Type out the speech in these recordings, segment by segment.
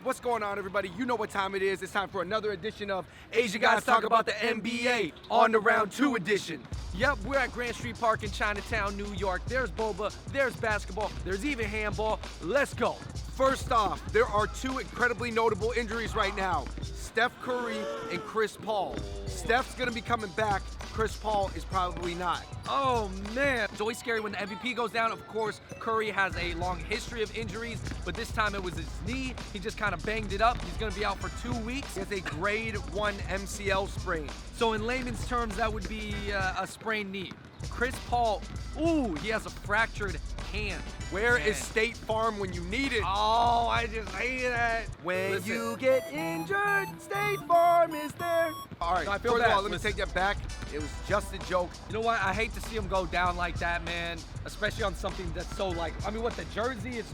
What's going on, everybody? You know what time it is. It's time for another edition of Asian Guys Talk About the NBA on the Round 2 edition. Yep, we're at Grand Street Park in Chinatown, New York. There's boba, there's basketball, there's even handball. Let's go. First off, there are two incredibly notable injuries right now. Steph Curry and Chris Paul. Steph's gonna be coming back. Chris Paul is probably not. Oh man, it's always scary when the MVP goes down. Of course, Curry has a long history of injuries, but this time it was his knee. He just kind of banged it up. He's gonna be out for 2 weeks. He has a grade 1 MCL sprain. So in layman's terms, that would be a sprained knee. Chris Paul, ooh, he has a fractured hand. Where is State Farm when you need it? Oh, I just hate that. When you get injured, State Farm is there. All right, No, I feel first bad. of all, let me take that back. It was just a joke. You know what? I hate to see him go down like that, man. Especially on something that's so like, I mean, what, the jersey is,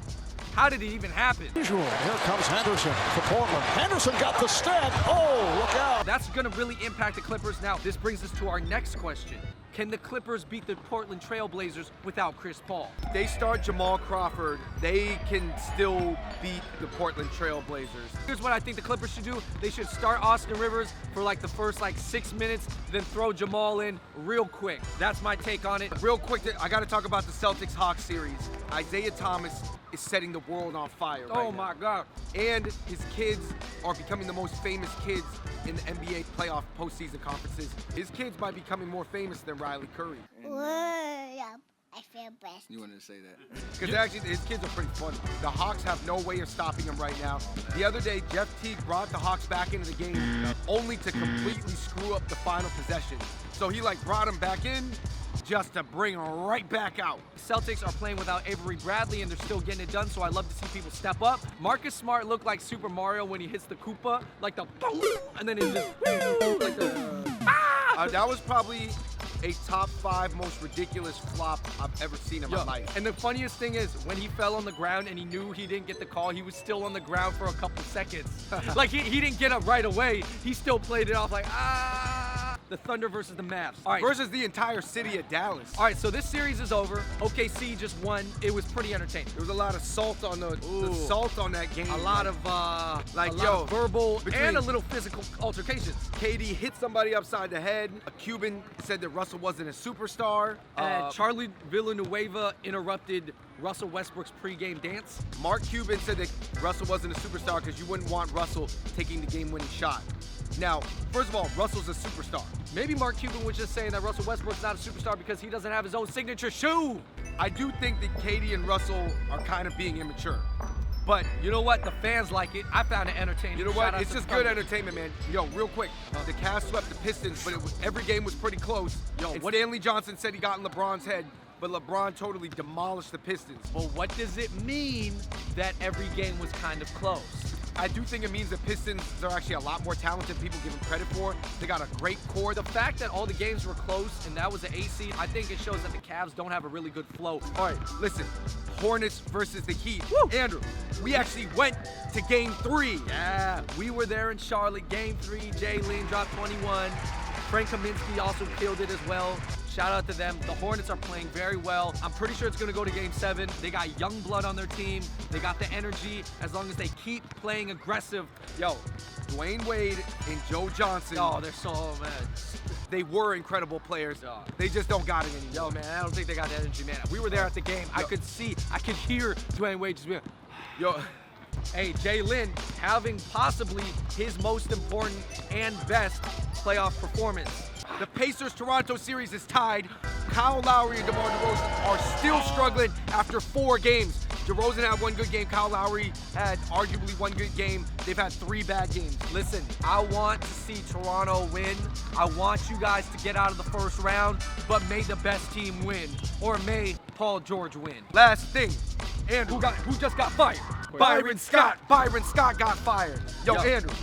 how did it even happen? Usual. Here comes Henderson for Portland. Henderson got the step. Oh, look out. That's gonna really impact the Clippers. Now, this brings us to our next question. Can the Clippers beat the Portland Trail Blazers without Chris Paul? If they start Jamal Crawford, they can still beat the Portland Trail Blazers. Here's what I think the Clippers should do. They should start Austin Rivers for like the first 6 minutes, then throw Jamal in real quick. That's my take on it. Real quick, I got to talk about the Celtics Hawks series. Isaiah Thomas is setting the world on fire right Oh now. my God. And his kids are becoming the most famous kids in the NBA playoff postseason conferences. His kids might be becoming more famous than Riley Curry. I feel best. You wanted to say that. Because actually, his kids are pretty funny. The Hawks have no way of stopping him right now. The other day, Jeff Teague brought the Hawks back into the game only to completely screw up the final possession. So he brought him back in just to bring him right back out. The Celtics are playing without Avery Bradley and they're still getting it done, so I love to see people step up. Marcus Smart looked like Super Mario when he hits the Koopa, like the boom, and then it just like the That was probably a top 5 most ridiculous flop I've ever seen in my life. And the funniest thing is, when he fell on the ground and he knew he didn't get the call, he was still on the ground for a couple seconds. Like he didn't get up right away. He still played it off like, The Thunder versus the Mavs. All right. Versus the entire city of Dallas. All right, so this series is over. OKC just won. It was pretty entertaining. There was a lot of salt on the salt on that game. A lot of of verbal and a little physical altercations. KD hit somebody upside the head. A Cuban said that Russell wasn't a superstar. Charlie Villanueva interrupted Russell Westbrook's pregame dance. Mark Cuban said that Russell wasn't a superstar because you wouldn't want Russell taking the game-winning shot. Now, first of all, Russell's a superstar. Maybe Mark Cuban was just saying that Russell Westbrook's not a superstar because he doesn't have his own signature shoe. I do think that KD and Russell are kind of being immature. But you know what? The fans like it. I found it entertaining. You know what? It's just good entertainment, man. Yo, real quick, the Cavs swept the Pistons, but every game was pretty close. And Stanley Johnson said he got in LeBron's head, but LeBron totally demolished the Pistons. Well, what does it mean that every game was kind of close? I do think it means the Pistons are actually a lot more talented than people give them credit for. They got a great core. The fact that all the games were close and that was an A seed, I think it shows that the Cavs don't have a really good flow. All right, listen, Hornets versus the Heat. Woo! Andrew, we actually went to Game 3. Yeah, we were there in Charlotte. Game 3, Jalen dropped 21. Frank Kaminsky also killed it as well. Shout out to them. The Hornets are playing very well. I'm pretty sure it's going to go to Game 7. They got young blood on their team. They got the energy. As long as they keep playing aggressive. Yo, Dwayne Wade and Joe Johnson. Oh, they're so, man. They were incredible players. They just don't got it anymore. Yo, man, I don't think they got the energy, man. We were there at the game. I could hear Dwayne Wade just being, yo. Hey, Jalen having possibly his most important and best playoff performance. The Pacers-Toronto series is tied. Kyle Lowry and DeMar DeRozan are still struggling after 4 games. DeRozan had 1 good game. Kyle Lowry had arguably 1 good game. They've had 3 bad games. Listen, I want to see Toronto win. I want you guys to get out of the first round, but may the best team win. Or may Paul George win. Last thing, Andrew. Who just got fired? Byron Scott. Byron Scott got fired. Yo, Andrew.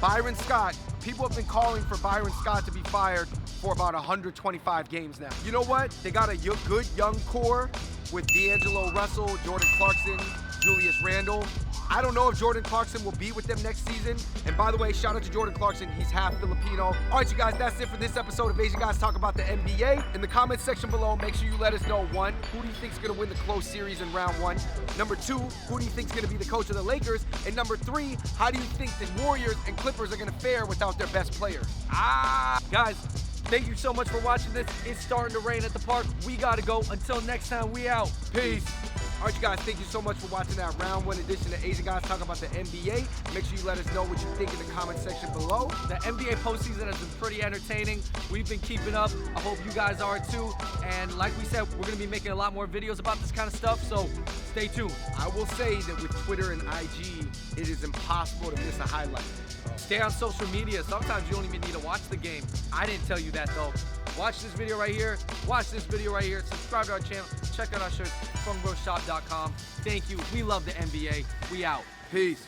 Byron Scott. People have been calling for Byron Scott to be fired for about 125 games now. You know what? They got a good young core with D'Angelo Russell, Jordan Clarkson, Julius Randle. I don't know if Jordan Clarkson will be with them next season. And by the way, shout out to Jordan Clarkson. He's half Filipino. All right, you guys, that's it for this episode of Asian Guys Talk About the NBA. In the comments section below, make sure you let us know, 1, who do you think is going to win the close series in round 1? Number 2, who do you think is going to be the coach of the Lakers? And number 3, how do you think the Warriors and Clippers are going to fare without their best player? Guys, thank you so much for watching this. It's starting to rain at the park. We got to go. Until next time, we out. Peace. All right, you guys, thank you so much for watching that round 1 edition of Asian Guys Talk About the NBA. Make sure you let us know what you think in the comment section below. The NBA postseason has been pretty entertaining. We've been keeping up. I hope you guys are too. And like we said, we're going to be making a lot more videos about this kind of stuff, so stay tuned. I will say that with Twitter and IG, it is impossible to miss a highlight. Stay on social media. Sometimes you don't even need to watch the game. I didn't tell you that though. Watch this video right here. Watch this video right here. Subscribe to our channel. Check out our shirts, FungBrosShop.com. Thank you. We love the NBA. We out. Peace.